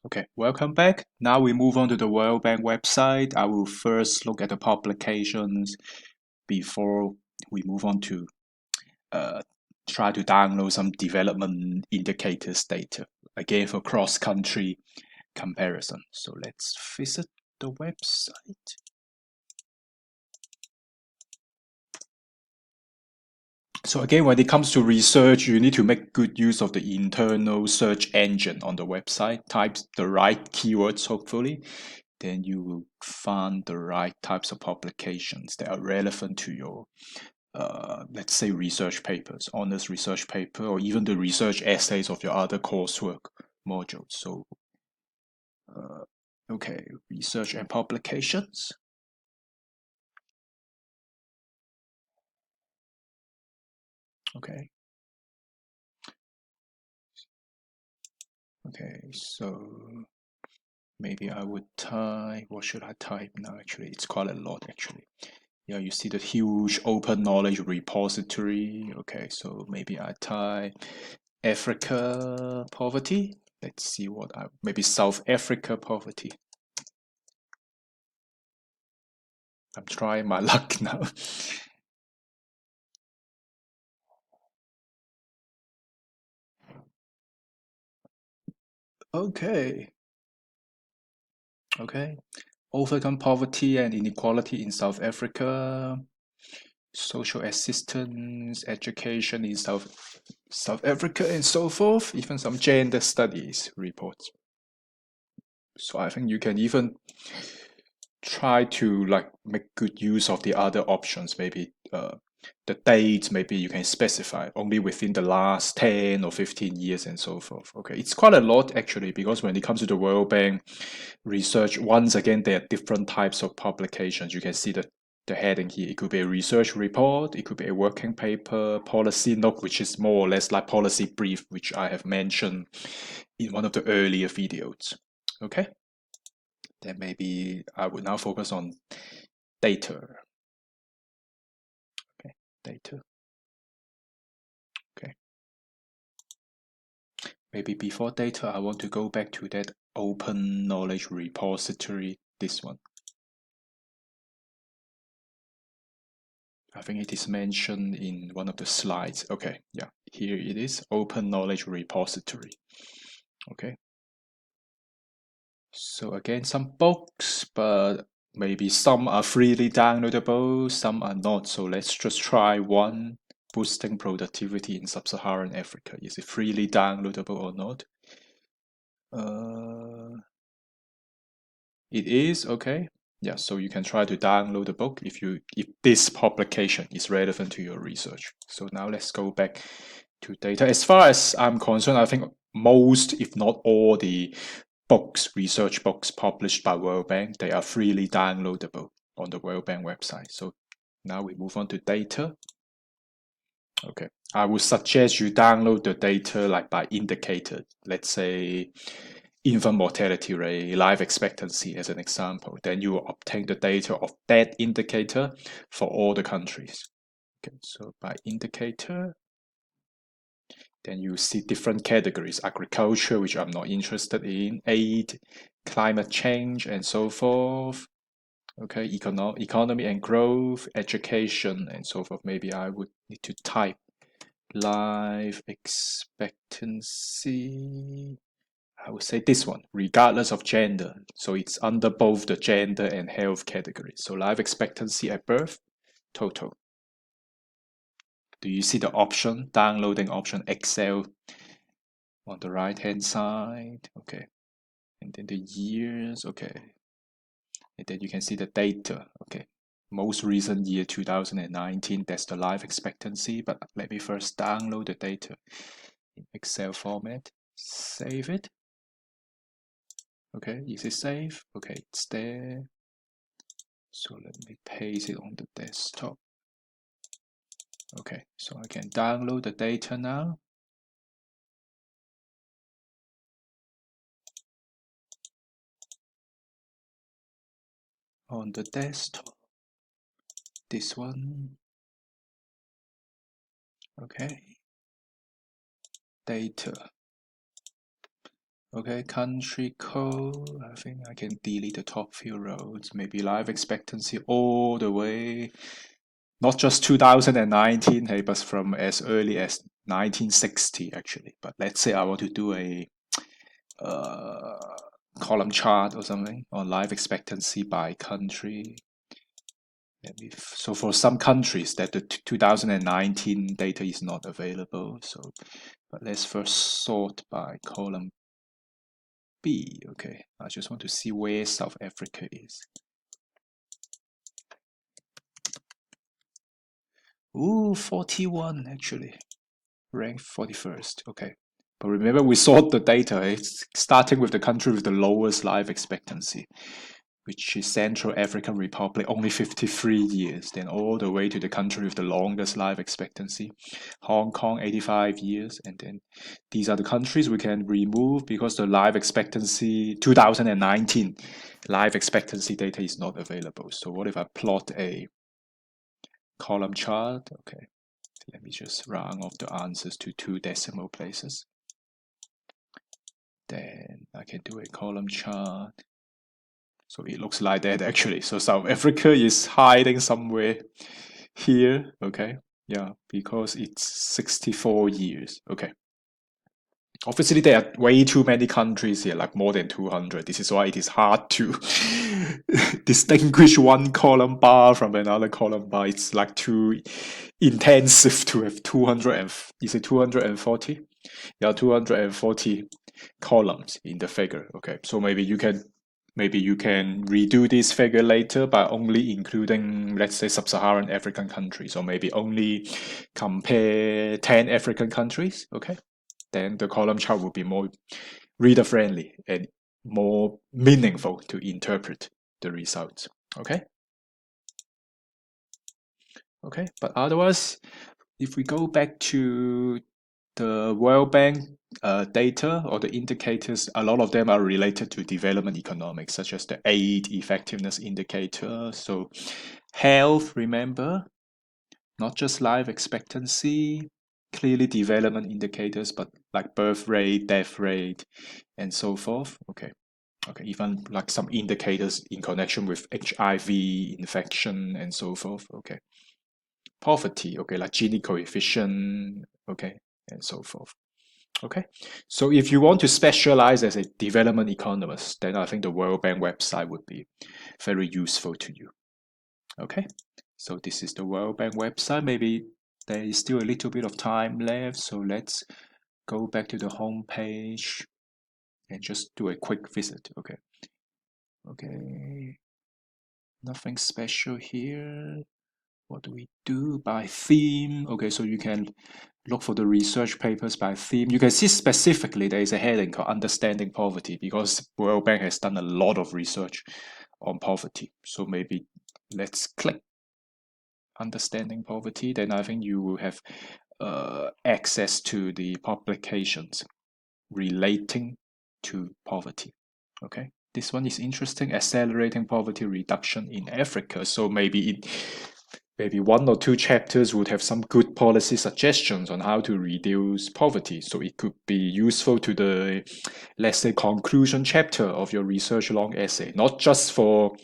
Okay, welcome back. Now we move on to the World Bank website. I will first look at the publications before we move on to uh, try to download some development indicators data, again for cross-country comparison. So let's visit the website. So again, when it comes to research, you need to make good use of the internal search engine on the website. Type the right keywords, hopefully. Then you will find the right types of publications that are relevant to your, let's say, research papers, honors research paper, or even the research essays of your other coursework modules. So, uh, okay, research and publications. Okay, okay, so maybe I would type, what should I type now? Actually, it's quite a lot actually. Yeah, you see the huge open knowledge repository. Okay, so maybe I type Africa poverty. Let's see what I, maybe South Africa poverty. I'm trying my luck now. Okay, okay. Overcome poverty and inequality in South Africa. Social assistance, education in South Africa, and so forth. Even some gender studies reports. So I think you can even try to like make good use of the other options. Maybe the dates, maybe you can specify only within the last 10 or 15 years and so forth. Okay, it's quite a lot actually, because when it comes to the World Bank research, once again, there are different types of publications. You can see the heading here. It could be a research report, it could be a working paper, policy note, which is more or less like policy brief, which I have mentioned in one of the earlier videos. Okay, then maybe I would now focus on data. Okay, data. Okay, maybe before data, I want to go back to that open knowledge repository, this one. I think it is mentioned in one of the slides. Okay, yeah, here it is, open knowledge repository. Okay, so again, some books, but maybe some are freely downloadable, some are not. So let's just try one. Boosting productivity in sub-Saharan Africa. Is it freely downloadable or not? Uh, it is okay. Yeah, so you can try to download the book if this publication is relevant to your research. So now let's go back to data. As far as I'm concerned, I think most, if not all, the books, research books published by World Bank, they are freely downloadable on the World Bank website. So now we move on to data. Okay, I would suggest you download the data like by indicator. Let's say infant mortality rate, life expectancy as an example. Then you will obtain the data of that indicator for all the countries. Okay, so by indicator, then you see different categories: agriculture, which I'm not interested in, aid, climate change, and so forth. Okay, economy and growth, education, and so forth. Maybe I would need to type life expectancy. I would say this one, regardless of gender. So it's under both the gender and health categories. So life expectancy at birth, total. Do you see the option, downloading option, Excel on the right hand side? Okay. And then the years, okay. And then you can see the data, okay. Most recent year, 2019, that's the life expectancy. But let me first download the data in Excel format, save it. Okay, is it safe? Okay, it's there. So let me paste it on the desktop. Okay, so I can download the data now. On the desktop, this one. Okay, data. Okay, country code. I think I can delete the top few rows. Maybe life expectancy all the way, not just 2019, hey, but from as early as 1960 actually. But let's say I want to do a uh, column chart or something on life expectancy by country. So for some countries that the 2019 data is not available. So, but let's first sort by column B. Okay, I just want to see where South Africa is. Ooh, 41 actually, ranked 41st. Okay, but remember we sort the data. It's starting with the country with the lowest life expectancy, which is Central African Republic, only 53 years, then all the way to the country with the longest life expectancy, Hong Kong, 85 years, and then these are the countries we can remove because the life expectancy, 2019 life expectancy data is not available. So what if I plot a column chart? Okay, let me just round off the answers to 2 decimal places. Then I can do a column chart. So it looks like that actually. So South Africa is hiding somewhere here. Okay. Yeah, because it's 64 years. Okay. Obviously, there are way too many countries here, like more than 200. This is why it is hard to distinguish one column bar from another column bar. It's like too intensive to have 200 and, is it 240? Yeah, 240 columns in the figure. Okay, so maybe you can redo this figure later by only including, let's say, sub-Saharan African countries, or maybe only compare 10 African countries. Okay, then the column chart will be more reader friendly and more meaningful to interpret the results. Okay. Okay, but otherwise, if we go back to the World Bank data or the indicators, a lot of them are related to development economics, such as the aid effectiveness indicator. So health, remember, not just life expectancy, clearly development indicators, but like birth rate, death rate, and so forth. Okay. Okay, even like some indicators in connection with HIV infection and so forth. Okay. Poverty, okay, like Gini coefficient, okay, and so forth. Okay, so if you want to specialize as a development economist, then I think the World Bank website would be very useful to you. Okay, so this is the World Bank website. Maybe there is still a little bit of time left, so let's go back to the home page and just do a quick visit. Okay, okay, nothing special here. What do we do by theme? Okay, so you can look for the research papers by theme. You can see specifically there is a heading called Understanding Poverty because World Bank has done a lot of research on poverty. So maybe let's click Understanding Poverty. Then I think you will have access to the publications relating to poverty. Okay, this one is interesting. Accelerating poverty reduction in Africa. So maybe one or two chapters would have some good policy suggestions on how to reduce poverty. So it could be useful to the, let's say, conclusion chapter of your research long essay, not just for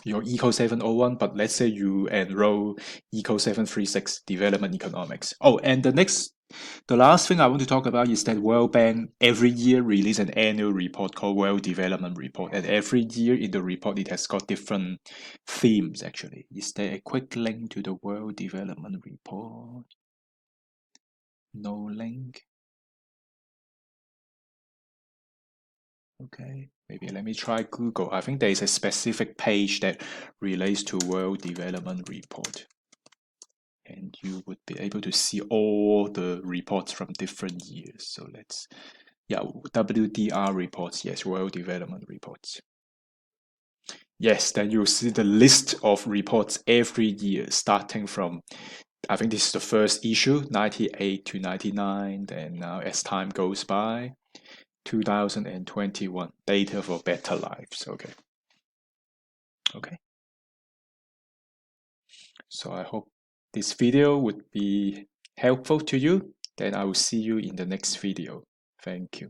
your Eco 701, but let's say you enroll Eco 736 development economics. Oh, and the last thing I want to talk about is that World Bank every year release an annual report called World Development Report. And every year in the report, it has got different themes actually. Is there a quick link to the World Development Report? No link. Okay, maybe let me try Google. I think there is a specific page that relates to World Development Report. And you would be able to see all the reports from different years. So let's, yeah, WDR reports, yes, World Development Reports. Yes, then you'll see the list of reports every year, starting from, I think this is the first issue, 98 to 99, and now as time goes by, 2021, Data for Better Lives, okay. Okay. So I hope this video would be helpful to you. Then I will see you in the next video. Thank you.